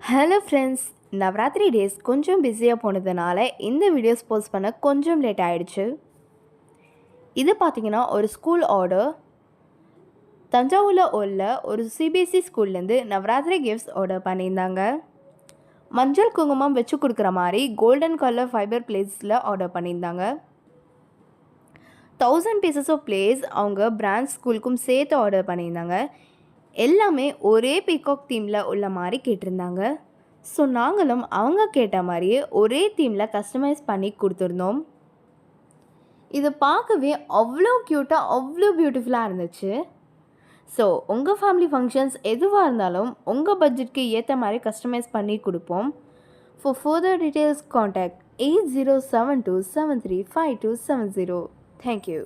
Hello friends, Navaratri days கொஞ்சம் பிஸியாக போனதுனால இந்த வீடியோஸ் போஸ்ட் பண்ண கொஞ்சம் லேட் ஆகிடுச்சு. இது பார்த்திங்கன்னா ஒரு ஸ்கூல் ஆர்டர். தஞ்சாவூரில் உள்ள ஒரு சிபிஎஸ்சி ஸ்கூல்லேருந்து நவராத்திரி கிஃப்ட்ஸ் ஆர்டர் பண்ணியிருந்தாங்க. மஞ்சள் குங்குமம் வச்சு கொடுக்குற மாதிரி கோல்டன் கலர் ஃபைபர் பிளேட்ஸில் ஆர்டர் பண்ணியிருந்தாங்க. 1000 பீசஸ் ஆஃப் பிளேட்ஸ் அவங்க பிரான்ச் ஸ்கூலுக்கும் சேர்த்து ஆர்டர் பண்ணியிருந்தாங்க. எல்லாமே ஒரே பீகாக் தீமில் உள்ள மாதிரி கேட்டிருந்தாங்க. ஸோ நாங்களும் அவங்க கேட்ட மாதிரியே ஒரே தீமில் கஸ்டமைஸ் பண்ணி கொடுத்துருந்தோம். இது பார்க்கவே அவ்வளோ க்யூட்டாக அவ்வளோ பியூட்டிஃபுல்லாக இருந்துச்சு. ஸோ உங்கள் ஃபேமிலி ஃபங்க்ஷன்ஸ் எதுவாக இருந்தாலும் உங்கள் பட்ஜெட்க்கு ஏற்ற மாதிரி கஸ்டமைஸ் பண்ணி கொடுப்போம். For further details contact 8072735270. Thank you.